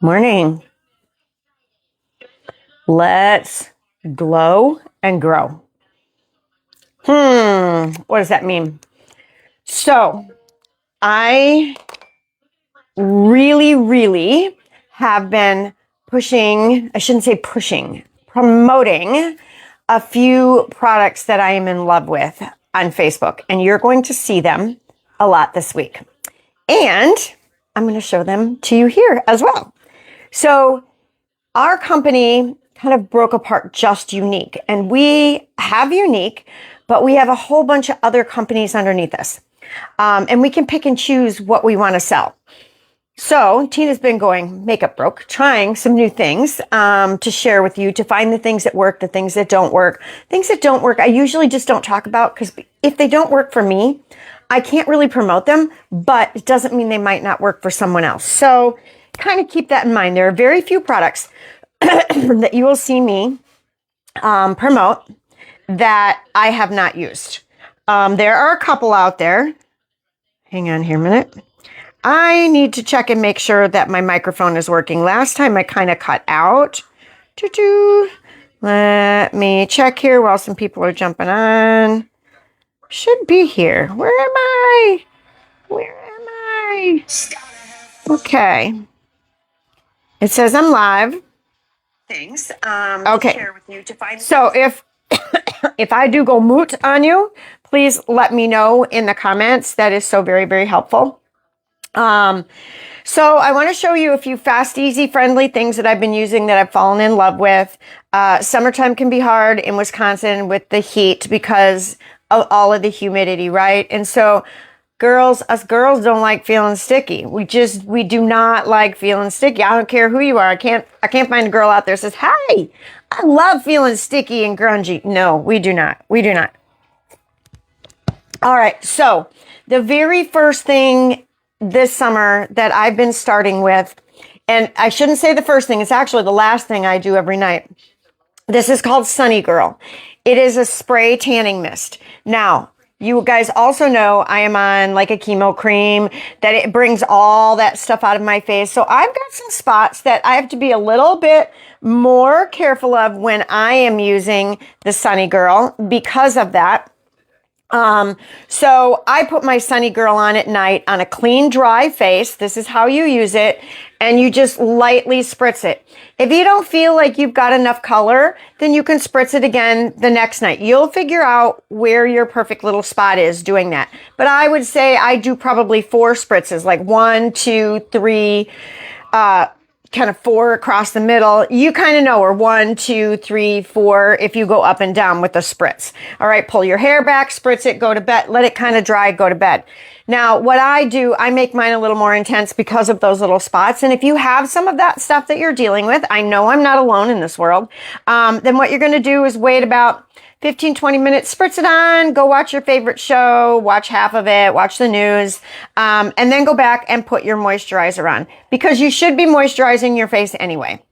Morning. Let's glow and grow. What does that mean? So I really have been promoting a few products that I am in love with on Facebook. And you're going to see them a lot this week. And I'm going to show them to you here as well. So our company kind of broke apart just Younique. And we have Younique, but we have a whole bunch of other companies underneath us. And we can pick and choose what we want to sell. So Tina's been going makeup broke, trying some new things to share with you, to find the things that work, the things that don't work. Things that don't work, I usually just don't talk about, because if they don't work for me, I can't really promote them, but it doesn't mean they might not work for someone else. So kind of keep that in mind. There are very few products that you will see me promote that I have not used. There are a couple out there. Hang on here a minute. I need to check and make sure that my microphone is working. Last time I kind of cut out. Let me check here while some people are jumping on. Should be here. Where am I? Okay. It says I'm live. Thanks. Okay. So if I do go moot on you, please let me know in the comments. That is so very helpful. So I want to show you a few fast, easy, friendly things that I've been using that I've fallen in love with. Summertime can be hard in Wisconsin with the heat because of all of the humidity, right? And so us girls don't like feeling sticky. We do not like feeling sticky. I don't care who you are. I can't find a girl out there that says, "Hi, I love feeling sticky and grungy." No, we do not. All right. So the very first thing this summer that I've been starting with, and I shouldn't say the first thing, it's actually the last thing I do every night. This is called Sunny Girl. It is a spray tanning mist. Now, you guys also know I am on like a chemo cream that it brings all that stuff out of my face. So I've got some spots that I have to be a little bit more careful of when I am using the Sunny Girl because of that. So I put my Sunny Girl on at night on a clean, dry face. This is how you use it. And you just lightly spritz it. If you don't feel like you've got enough color, then you can spritz it again the next night. You'll figure out where your perfect little spot is doing that. But I would say I do probably 4 spritzes, like 1, 2, 3, kind of 4 across the middle. You kind of know, or 1, 2, 3, 4, if you go up and down with the spritz. All right, pull your hair back, spritz it, go to bed, let it kind of dry, go to bed. Now, what I do, I make mine a little more intense because of those little spots. And if you have some of that stuff that you're dealing with, I know I'm not alone in this world, then what you're going to do is wait about 15, 20 minutes, spritz it on, go watch your favorite show, watch half of it, watch the news, and then go back and put your moisturizer on, because you should be moisturizing your face anyway.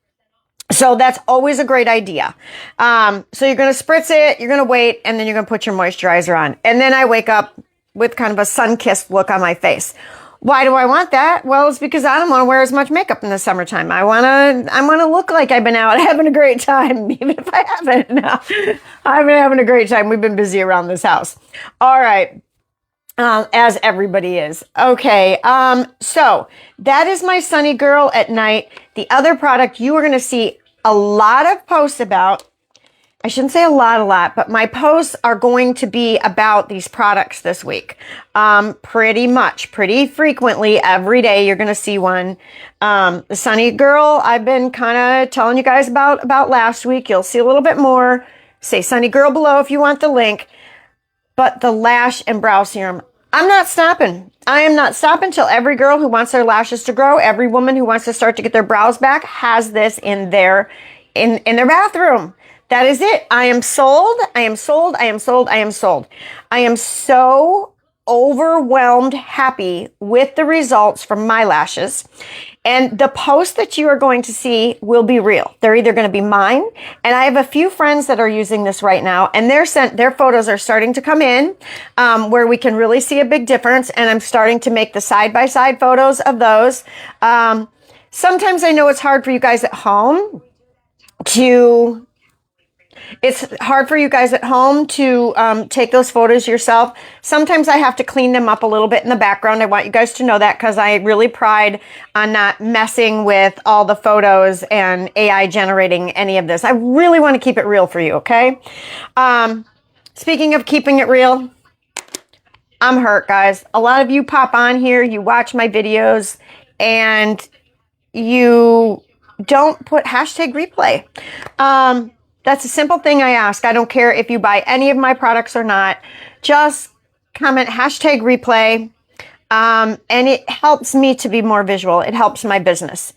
So that's always a great idea. So you're going to spritz it, you're going to wait, and then you're going to put your moisturizer on. And then I wake up with kind of a sun-kissed look on my face. Why do I want that? Well, it's because I don't want to wear as much makeup in the summertime. I want to look like I've been out having a great time, even if I haven't. No, I've been having a great time. We've been busy around this house. All right. As everybody is. Okay. So that is my Sunny Girl at night. The other product you are going to see a lot of posts about. I shouldn't say a lot, but my posts are going to be about these products this week. Pretty frequently, every day you're going to see one. The Sunny Girl, I've been kind of telling you guys about last week. You'll see a little bit more. Say Sunny Girl below if you want the link. But the lash and brow serum, I'm not stopping. I am not stopping till every girl who wants their lashes to grow, every woman who wants to start to get their brows back has this in their bathroom. That is it. I am sold. I am so overwhelmed happy with the results from my lashes. And the posts that you are going to see will be real. They're either going to be mine, and I have a few friends that are using this right now, and their photos are starting to come in where we can really see a big difference. And I'm starting to make the side-by-side photos of those. Sometimes I know it's hard for you guys at home to take those photos yourself. Sometimes I have to clean them up a little bit in the background. I want you guys to know that, because I really pride on not messing with all the photos and AI generating any of this. I really want to keep it real for you, okay? Speaking of keeping it real, I'm hurt, guys. A lot of you pop on here, you watch my videos, and you don't put hashtag replay. That's a simple thing I ask. I don't care if you buy any of my products or not. Just comment hashtag replay. And it helps me to be more visual. It helps my business.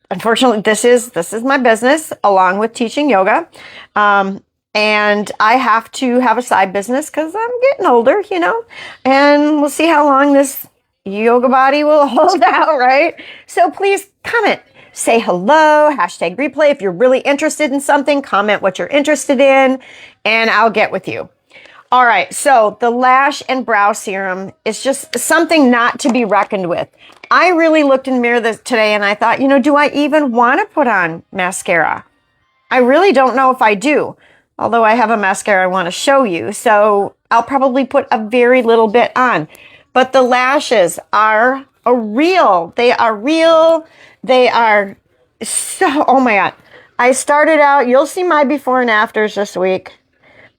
Unfortunately, this is my business along with teaching yoga. And I have to have a side business because I'm getting older, you know, and we'll see how long this yoga body will hold out, right? So please comment. Say hello, hashtag replay. If you're really interested in something, comment what you're interested in, and I'll get with you. All right, so the lash and brow serum is just something not to be reckoned with. I really looked in the mirror today and I thought, you know, do I even want to put on mascara? I really don't know if I do, although I have a mascara I want to show you, so I'll probably put a very little bit on. But the lashes are real. They are real. They are so, oh my God. I started out, you'll see my before and afters this week,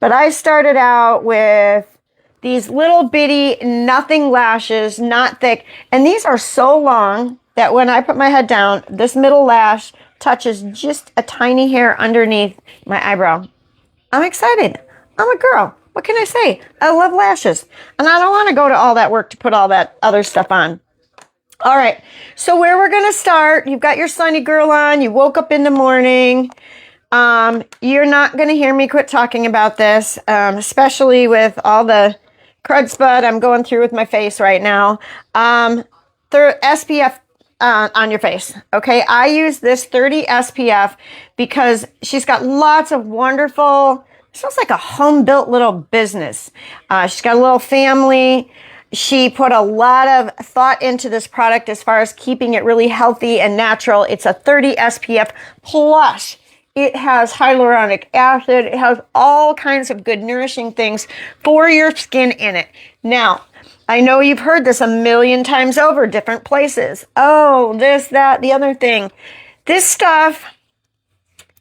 but I started out with these little bitty, nothing lashes, not thick. And these are so long that when I put my head down, this middle lash touches just a tiny hair underneath my eyebrow. I'm excited. I'm a girl. What can I say? I love lashes. And I don't want to go to all that work to put all that other stuff on. All right, so where we're going to start, you've got your Sunny Girl on, you woke up in the morning. You're not going to hear me quit talking about this, especially with all the crud spud I'm going through with my face right now. The SPF on your face, okay? I use this 30 SPF because she's got lots of wonderful, sounds like a home-built little business. She's got a little family. She put a lot of thought into this product as far as keeping it really healthy and natural. It's a 30 SPF plus. It has hyaluronic acid. It has all kinds of good nourishing things for your skin in it. Now, I know you've heard this a million times over, different places. Oh, this, that, the other thing. This stuff,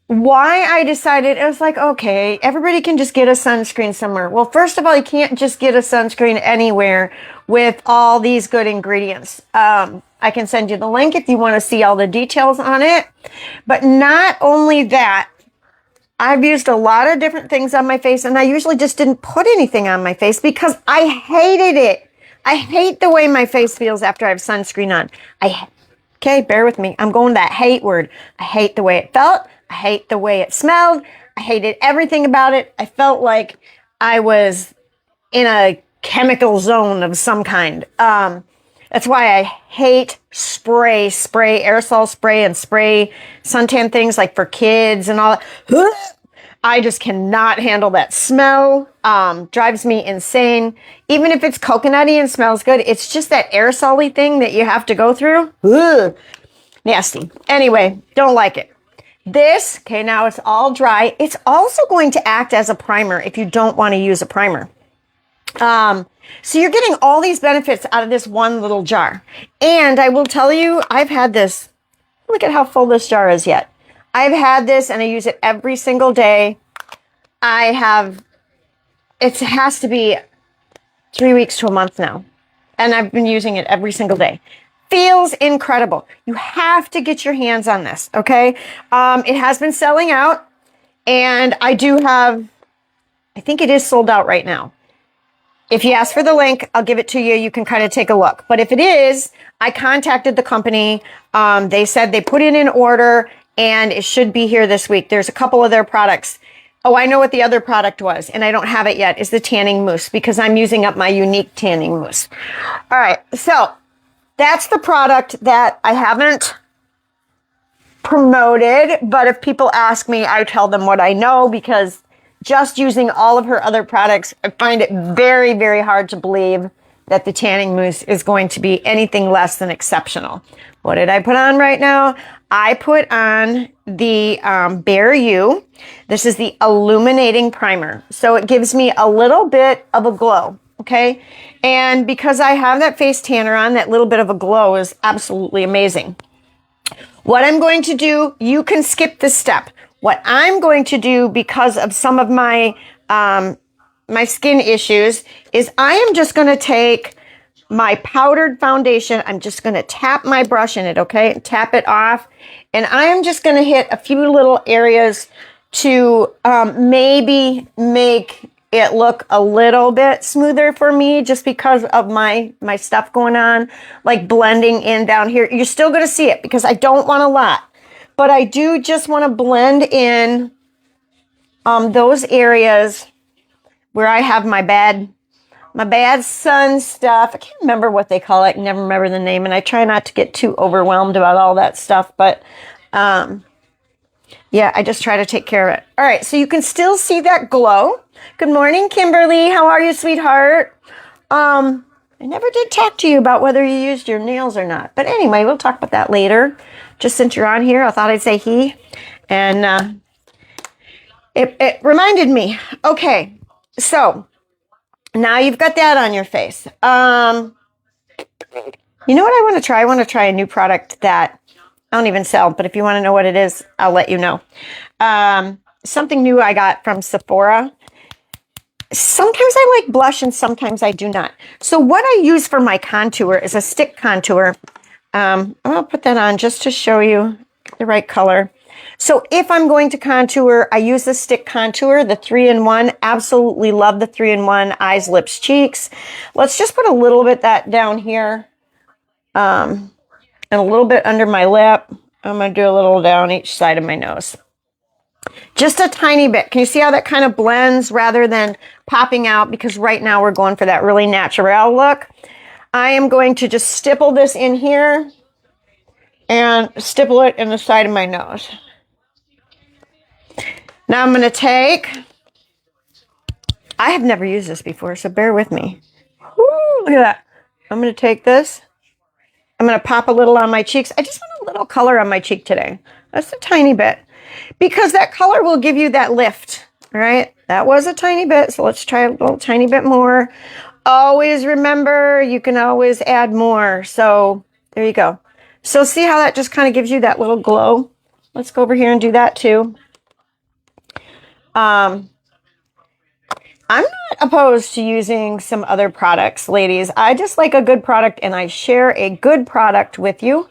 why I decided, it was like, okay, everybody can just get a sunscreen somewhere. Well, first of all, you can't just get a sunscreen anywhere with all these good ingredients. I can send you the link if you want to see all the details on it. But not only that, I've used a lot of different things on my face, and I usually just didn't put anything on my face because I hated it. I hate the way my face feels after I have sunscreen on. Okay, bear with me. I'm going that hate word. I hate the way it felt. I hate the way it smelled. I hated everything about it. I felt like I was in a chemical zone of some kind. That's why I hate aerosol spray and spray suntan things like for kids and all that. I just cannot handle that smell. Drives me insane. Even if it's coconutty and smells good, it's just that aerosol-y thing that you have to go through. Ugh, nasty. Anyway, don't like it. This, okay, now it's all dry. It's also going to act as a primer if you don't want to use a primer. So you're getting all these benefits out of this one little jar. And I will tell you, I've had this. Look at how full this jar is yet. I've had this and I use it every single day. It has to be 3 weeks to a month now. And I've been using it every single day. Feels incredible. You have to get your hands on this, okay? It has been selling out, and I think it is sold out right now. If you ask for the link, I'll give it to you. You can kind of take a look. But if it is, I contacted the company. They said they put in an order, and it should be here this week. There's a couple of their products. Oh, I know what the other product was, and I don't have it yet, is the tanning mousse, because I'm using up my Younique tanning mousse. All right, so that's the product that I haven't promoted, but if people ask me, I tell them what I know, because just using all of her other products, I find it very, very hard to believe that the tanning mousse is going to be anything less than exceptional. What did I put on right now? I put on the Bare You. This is the illuminating primer. So it gives me a little bit of a glow, okay? And because I have that face tanner on, that little bit of a glow is absolutely amazing. What I'm going to do, you can skip this step. What I'm going to do, because of some of my my skin issues, is I am just going to take my powdered foundation. I'm just going to tap my brush in it, okay? Tap it off. And I am just going to hit a few little areas to maybe make it look a little bit smoother for me, just because of my stuff going on, like blending in down here. You're still going to see it because I don't want a lot, but I do just want to blend in those areas where I have my bad sun stuff. I can't remember what they call it. Never remember the name. And I try not to get too overwhelmed about all that stuff. But yeah, I just try to take care of it. All right. So you can still see that glow. Good morning, Kimberly. How are you, sweetheart? I never did talk to you about whether you used your nails or not. But anyway, we'll talk about that later. Just since you're on here, I thought I'd say he. And it reminded me. Okay. So now you've got that on your face. You know what I want to try? I want to try a new product that I don't even sell, but if you want to know what it is, I'll let you know. Something new I got from Sephora. Sometimes I like blush and sometimes I do not. So what I use for my contour is a stick contour. I'll put that on just to show you the right color. So if I'm going to contour, I use the stick contour, the 3-in-1. Absolutely love the 3-in-1 eyes, lips, cheeks. Let's just put a little bit that down here, and a little bit under my lip. I'm going to do a little down each side of my nose. Just a tiny bit. Can you see how that kind of blends rather than popping out? Because right now we're going for that really natural look. I am going to just stipple this in here and stipple it in the side of my nose. Now I'm going to take, I have never used this before, so bear with me. Woo, look at that. I'm going to take this. I'm going to pop a little on my cheeks. I just want a little color on my cheek today. That's a tiny bit. Because that color will give you that lift, all right? That was a tiny bit, so let's try a little tiny bit more. Always remember, you can always add more. So there you go. So see how that just kind of gives you that little glow? Let's go over here and do that too. I'm not opposed to using some other products, ladies. I just like a good product, and I share a good product with you.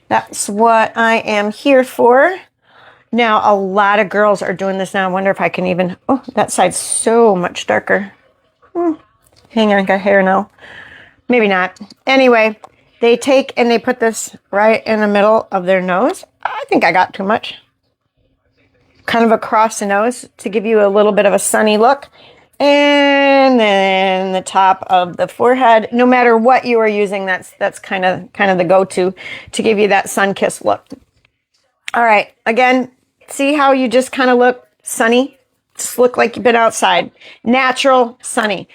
That's what I am here for. Now, a lot of girls are doing this now. I wonder if I can even... Oh, that side's so much darker. Hang on, I got hair now. Maybe not. Anyway, they take and they put this right in the middle of their nose. I think I got too much. Kind of across the nose to give you a little bit of a sunny look. And then the top of the forehead. No matter what you are using, that's kind of the go-to to give you that sun-kissed look. All right, again, see how you just kind of look sunny? Just look like you've been outside. Natural, sunny.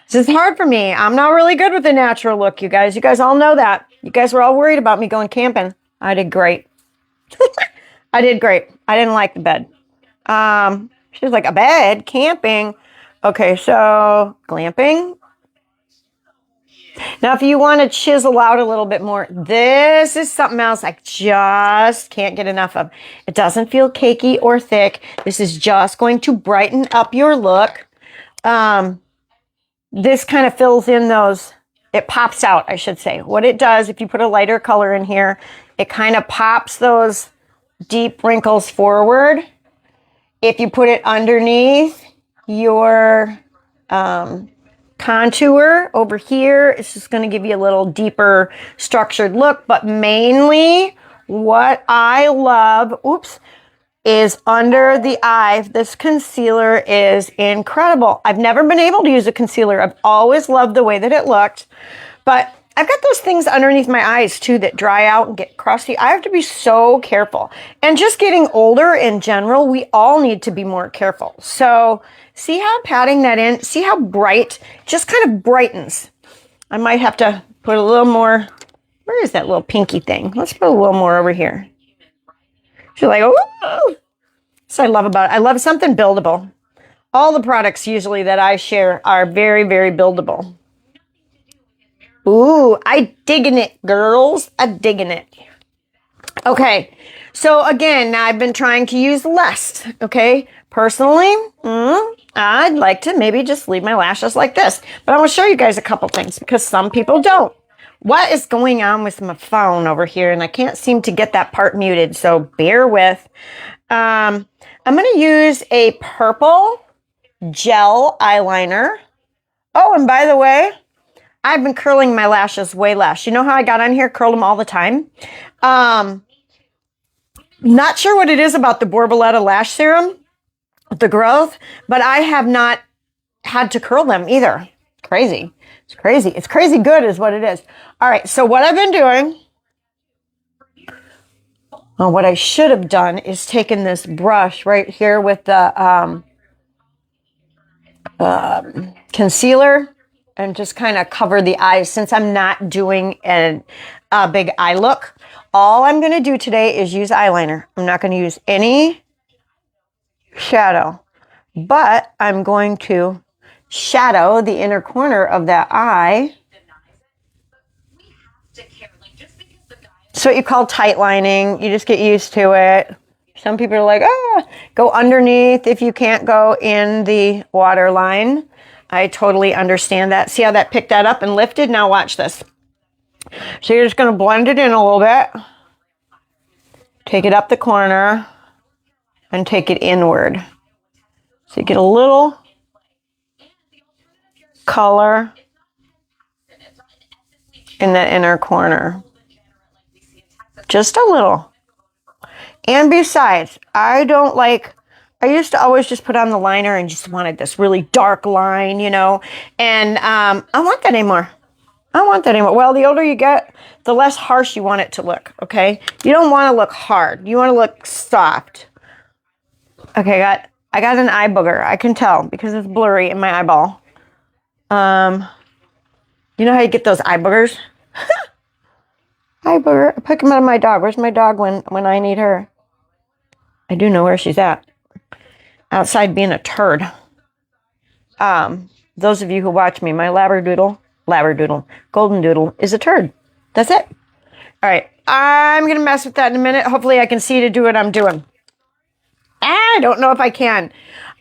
This is hard for me. I'm not really good with the natural look, you guys. You guys all know that. You guys were all worried about me going camping. I did great. I did great. I didn't like the bed. She was like, a bed? Camping? Okay, so glamping. Now, if you want to chisel out a little bit more, this is something else I just can't get enough of. It doesn't feel cakey or thick. This is just going to brighten up your look. This kind of fills in those, it pops out, I should say. What it does, if you put a lighter color in here, it kind of pops those deep wrinkles forward. If you put it underneath your contour over here, it's just going to give you a little deeper structured look. But mainly what I love, is under the eye. This concealer is incredible. I've never been able to use a concealer. I've always loved the way that it looked, but I've got those things underneath my eyes too that dry out and get crusty. I have to be so careful. And just getting older in general, we all need to be more careful. So see how I'm patting that in? See how bright? Just kind of brightens. I might have to put a little more. Where is that little pinky thing? Let's put a little more over here. She's like, oh, so I love about it. I love something buildable. All the products usually that I share are very, very buildable. Ooh, I digging it, girls. I digging it. Okay, so again, now I've been trying to use less, okay? Personally, I'd like to maybe just leave my lashes like this. But I'm going to show you guys a couple things because some people don't. What is going on with my phone over here? And I can't seem to get that part muted, so bear with. I'm going to use a purple gel eyeliner. Oh, and by the way, I've been curling my lashes way less. You know how I got on here, curled them all the time? Not sure what it is about the Borboleta lash serum, the growth, but I have not had to curl them either. Crazy. It's crazy. It's crazy good is what it is. All right, so what I've been doing, well, what I should have done is taken this brush right here with the concealer and just kind of cover the eyes since I'm not doing a big eye look. All I'm going to do today is use eyeliner. I'm not going to use any shadow, but I'm going to shadow the inner corner of that eye. It's what you call tight lining. You just get used to it. Some people are like, go underneath if you can't go in the waterline. I totally understand that. See how that picked that up and lifted? Now watch this. So you're just going to blend it in a little bit. Take it up the corner and take it inward. So you get a little color in that inner corner. Just a little. And besides, I used to always just put on the liner and just wanted this really dark line, you know, and I don't want that anymore. I don't want that anymore. Well, the older you get, the less harsh you want it to look, okay? You don't want to look hard. You want to look soft. Okay, I got an eye booger. I can tell because it's blurry in my eyeball. You know how you get those eye boogers? Eye booger. I pick them out of my dog. Where's my dog when I need her? I do know where she's at. Outside being a turd. Those of you who watch me, my golden doodle is a turd. That's it. All right. I'm going to mess with that in a minute. Hopefully I can see to do what I'm doing. I don't know if I can.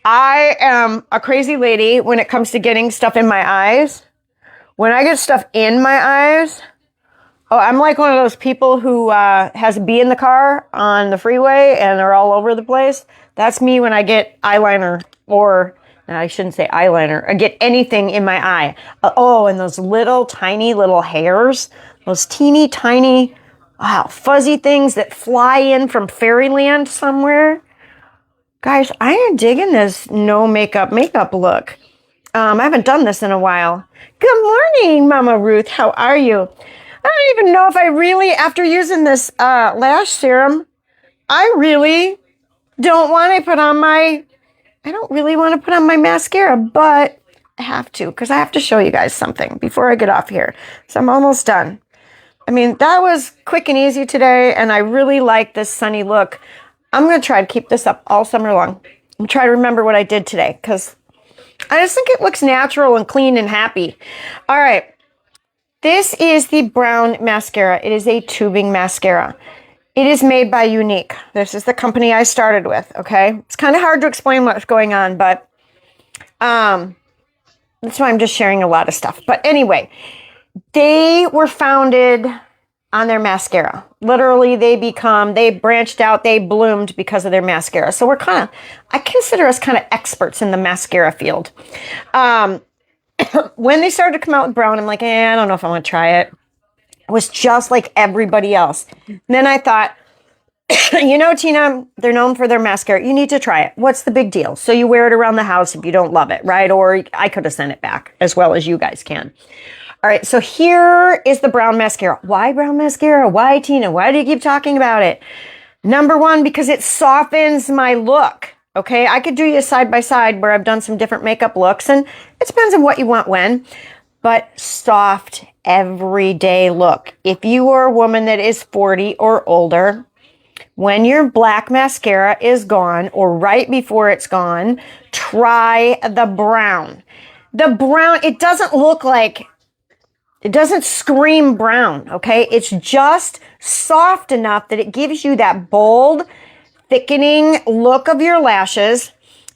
I am a crazy lady when it comes to getting stuff in my eyes. When I get stuff in my eyes, I'm like one of those people who has a bee in the car on the freeway and they're all over the place. That's me when I get eyeliner I shouldn't say eyeliner. I get anything in my eye. And those little tiny little hairs, those teeny tiny, fuzzy things that fly in from fairyland somewhere. Guys, I am digging this no makeup look. I haven't done this in a while. Good morning, Mama Ruth. How are you? I don't even know if I really, after using this lash serum, I really don't want to put on my mascara, but I have to because I have to show you guys something before I get off here. So I'm almost done. I mean, that was quick and easy today, and I really like this sunny look. I'm going to try to keep this up all summer long. I'm trying to remember what I did today because I just think it looks natural and clean and happy. All right. This is the brown mascara. It is a tubing mascara. It is made by Younique. This is the company I started with, okay? It's kind of hard to explain what's going on, but that's why I'm just sharing a lot of stuff. But anyway, they were founded on their mascara. Literally, they branched out, they bloomed because of their mascara. So I consider us kind of experts in the mascara field. When they started to come out with brown, I'm like, I don't know if I want to try it. It was just like everybody else. And then I thought, You know, Tina, they're known for their mascara. You need to try it. What's the big deal? So you wear it around the house if you don't love it, right? Or I could have sent it back as well as you guys can. All right, so here is the brown mascara. Why brown mascara? Why, Tina? Why do you keep talking about it? Number one, because it softens my look. Okay, I could do you side by side where I've done some different makeup looks, and it depends on what you want when, but soft, everyday look. If you are a woman that is 40 or older, when your black mascara is gone or right before it's gone, try the brown. The brown, it doesn't look like, it doesn't scream brown, okay? It's just soft enough that it gives you that bold, thickening look of your lashes,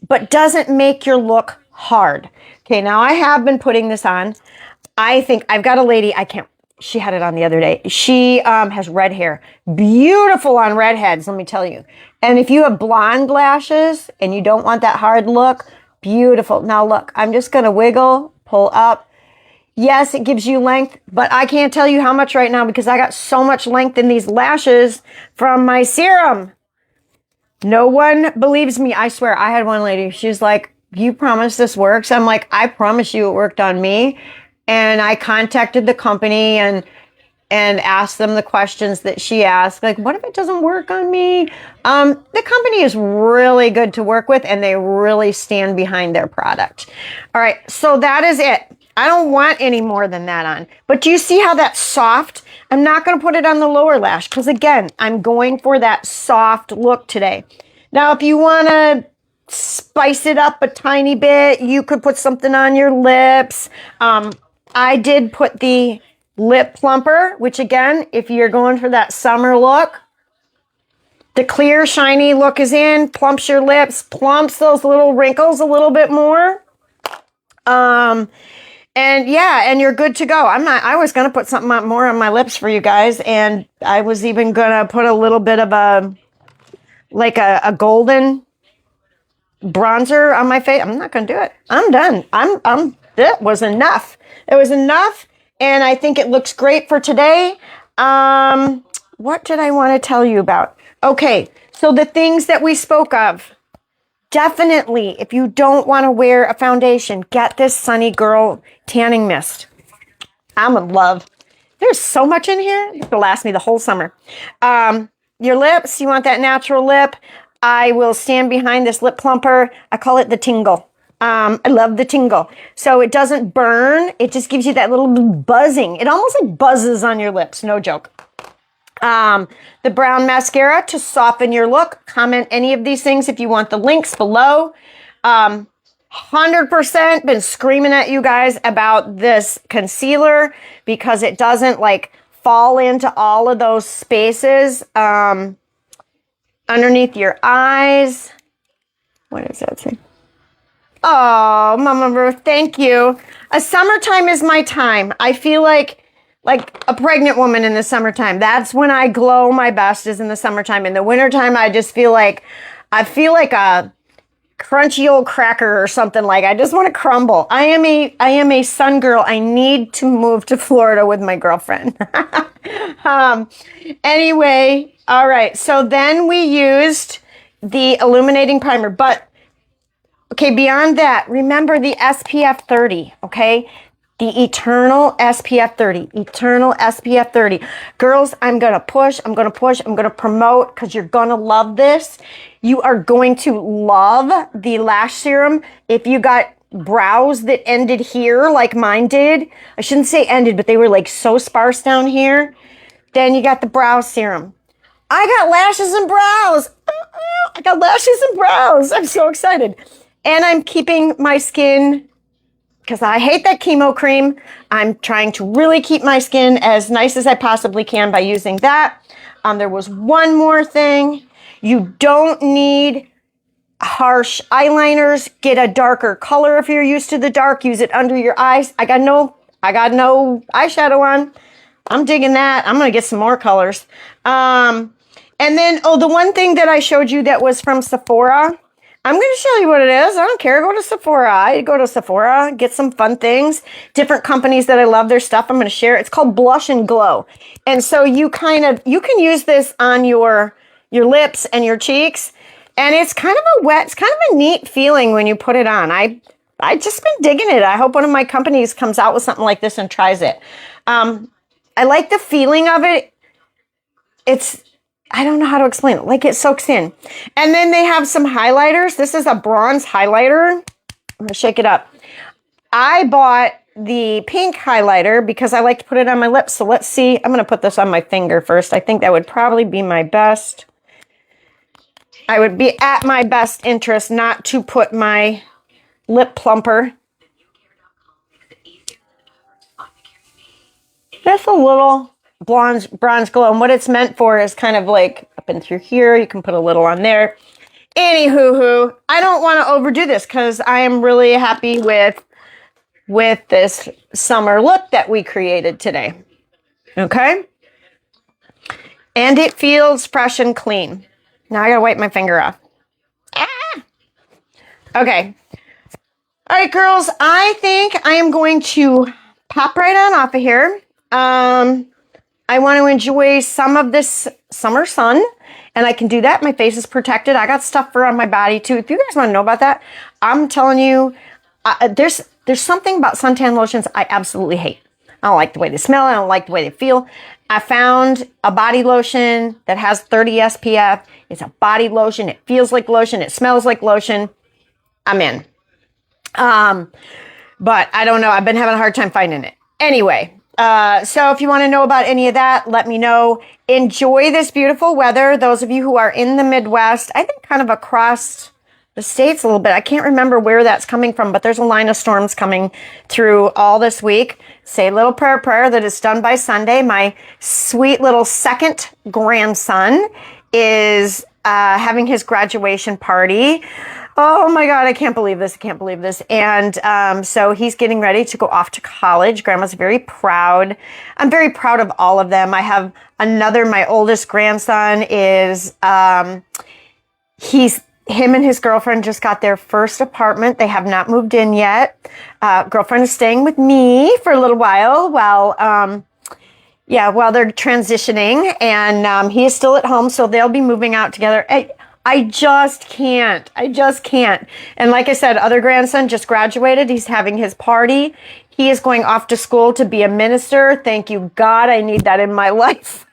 but doesn't make your look hard. Okay, now I have been putting this on. I think I've got a lady, she had it on the other day. She has red hair. Beautiful on redheads, let me tell you. And if you have blonde lashes and you don't want that hard look, beautiful. Now look, I'm just going to wiggle, pull up. Yes, it gives you length, but I can't tell you how much right now because I got so much length in these lashes from my serum. No one believes me. I swear, I had one lady. She was like, you promise this works? I'm like, I promise you it worked on me. And I contacted the company and asked them the questions that she asked. Like, what if it doesn't work on me? The company is really good to work with and they really stand behind their product. All right, so that is it. I don't want any more than that on. But do you see how that's soft? I'm not going to put it on the lower lash because, again, I'm going for that soft look today. Now, if you want to spice it up a tiny bit, you could put something on your lips. I did put the lip plumper, which, again, if you're going for that summer look, the clear, shiny look is in, plumps your lips, plumps those little wrinkles a little bit more. And yeah, and you're good to go. I was going to put something more on my lips for you guys. And I was even going to put a little bit of a golden bronzer on my face. I'm not going to do it. I'm done. It was enough. It was enough. And I think it looks great for today. What did I want to tell you about? Okay. So the things that we spoke of. Definitely, if you don't want to wear a foundation, get this Sunny Girl tanning mist. I'm in love. There's so much in here. It'll last me the whole summer. Your lips, you want that natural lip. I will stand behind this lip plumper. I call it the tingle. I love the tingle. So it doesn't burn. It just gives you that little buzzing. It almost like buzzes on your lips. No joke. The brown mascara to soften your look. Comment any of these things if you want the links below. 100% been screaming at you guys about this concealer because it doesn't like fall into all of those spaces underneath your eyes. What does that say? Oh, Mama Ruth, thank you. Summertime is my time. I feel like a pregnant woman in the summertime. That's when I glow my best, is in the summertime. In the wintertime, I just feel like a crunchy old cracker or something. Like I just want to crumble. I am a sun girl. I need to move to Florida with my girlfriend. Anyway, all right. So then we used the illuminating primer, but okay, beyond that, remember the SPF 30, okay? The eternal SPF 30, eternal SPF 30. Girls, I'm going to push, I'm going to promote because you're going to love this. You are going to love the lash serum. If you got brows that ended here like mine did, I shouldn't say ended, but they were like so sparse down here, then you got the brow serum. I got lashes and brows. I got lashes and brows. I'm so excited. And I'm keeping my skin, because I hate that chemo cream. I'm trying to really keep my skin as nice as I possibly can by using that. There was one more thing. You don't need harsh eyeliners. Get a darker color if you're used to the dark. Use it under your eyes. I got no eyeshadow on. I'm digging that. I'm going to get some more colors. And then, the one thing that I showed you that was from Sephora, I'm going to show you what it is. I don't care. Go to Sephora. I go to Sephora, get some fun things. Different companies that I love their stuff. I'm going to share. It's called Blush and Glow. And so you can use this on your your lips and your cheeks. And it's kind of it's kind of a neat feeling when you put it on. I just been digging it. I hope one of my companies comes out with something like this and tries it. I like the feeling of it. I don't know how to explain it. Like it soaks in. And then they have some highlighters. This is a bronze highlighter. I'm going to shake it up. I bought the pink highlighter because I like to put it on my lips. So let's see. I'm going to put this on my finger first. I think that would probably be my best. I would be at my best interest not to put my lip plumper. Just a little bronze glow. And what it's meant for is kind of like up and through here. You can put a little on there. Anywho, I don't want to overdo this because I am really happy with this summer look that we created today. Okay? And it feels fresh and clean. Now I gotta wipe my finger off. Okay. All right, girls, I think I am going to pop right on off of here. I want to enjoy some of this summer sun, and I can do that. My face is protected. I got stuff on my body too. If you guys want to know about that, I'm telling you, there's something about suntan lotions I absolutely hate. I don't like the way they smell. I don't like the way they feel. I found a body lotion that has 30 SPF. It's a body lotion. It feels like lotion. It smells like lotion. I'm in. But I don't know. I've been having a hard time finding it. Anyway, so if you want to know about any of that, let me know. Enjoy this beautiful weather. Those of you who are in the Midwest, I think kind of across the states a little bit. I can't remember where that's coming from, but there's a line of storms coming through all this week. Say a little prayer that is done by Sunday. My sweet little second grandson is having his graduation party. Oh my God, I can't believe this. I can't believe this. And so he's getting ready to go off to college. Grandma's very proud. I'm very proud of all of them. I have my oldest grandson is, him and his girlfriend just got their first apartment. They have not moved in yet. Girlfriend is staying with me for a little while while they're transitioning. And he is still at home, so they'll be moving out together. I just can't. And like I said, other grandson just graduated. He's having his party. He is going off to school to be a minister. Thank you, God. I need that in my life.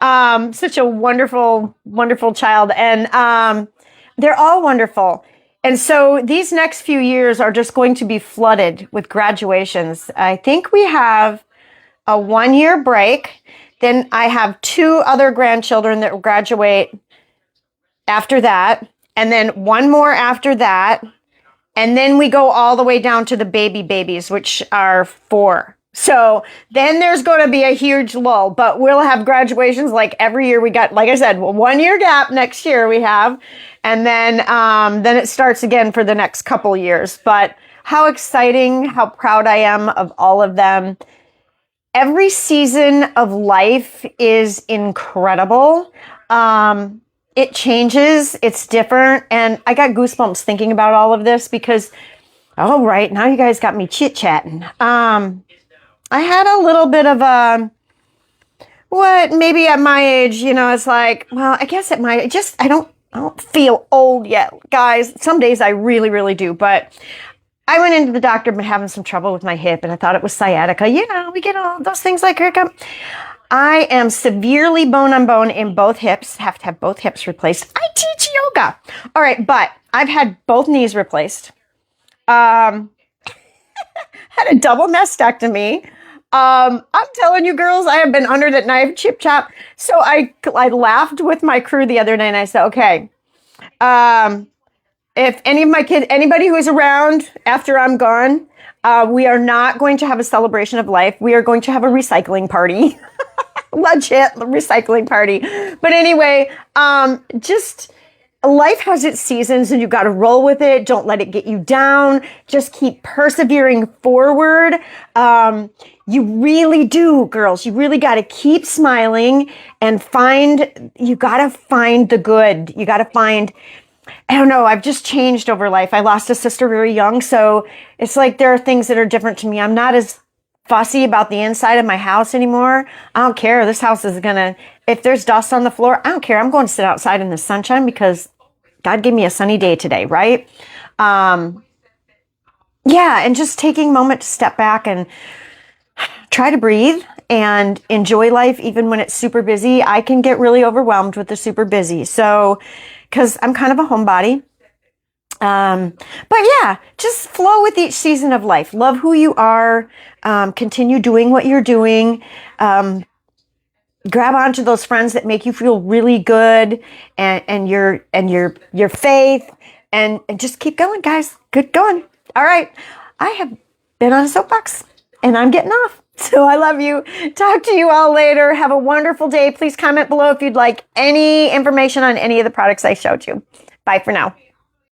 Such a wonderful, wonderful child. And they're all wonderful. And so these next few years are just going to be flooded with graduations. I think we have a 1-year break. Then I have 2 other grandchildren that will graduate after that. And then 1 more after that. And then we go all the way down to the babies, which are 4. So then there's going to be a huge lull, but we'll have graduations like every year. We got, like I said, 1 year gap next year we have. And then it starts again for the next couple years. But how exciting, how proud I am of all of them. Every season of life is incredible. It changes. It's different. And I got goosebumps thinking about all of this because, oh, right. Now you guys got me chit-chatting. I had a little bit of maybe at my age, it's like, well, I guess at my, I don't feel old yet, guys. Some days I really, really do. But I went into the doctor, been having some trouble with my hip, and I thought it was sciatica. We get all those things like hiccup. I am severely bone on bone in both hips, have to have both hips replaced. I teach yoga. All right, but I've had both knees replaced. Had a double mastectomy. I'm telling you girls, I have been under that knife, chip chop. So I laughed with my crew the other day and I said, okay, if any of my kids, anybody who's around after I'm gone, we are not going to have a celebration of life. We are going to have a recycling party. Legit recycling party. But anyway, just life has its seasons and you got to roll with it. Don't let it get you down. Just keep persevering forward. You really do, girls. You really got to keep smiling and you got to find the good. You got to find, I don't know, I've just changed over life. I lost a sister very young. So it's like there are things that are different to me. I'm not as fussy about the inside of my house anymore. I don't care. This house is gonna, if there's dust on the floor, I don't care. I'm going to sit outside in the sunshine because God gave me a sunny day today, right? Yeah, and just taking a moment to step back and try to breathe and enjoy life even when it's super busy. I can get really overwhelmed with the super busy. So, because I'm kind of a homebody. But yeah, just flow with each season of life. Love who you are. Continue doing what you're doing. Grab onto those friends that make you feel really good and your faith and just keep going, guys. Good going. All right. I have been on a soapbox and I'm getting off. So I love you. Talk to you all later. Have a wonderful day. Please comment below if you'd like any information on any of the products I showed you. Bye for now.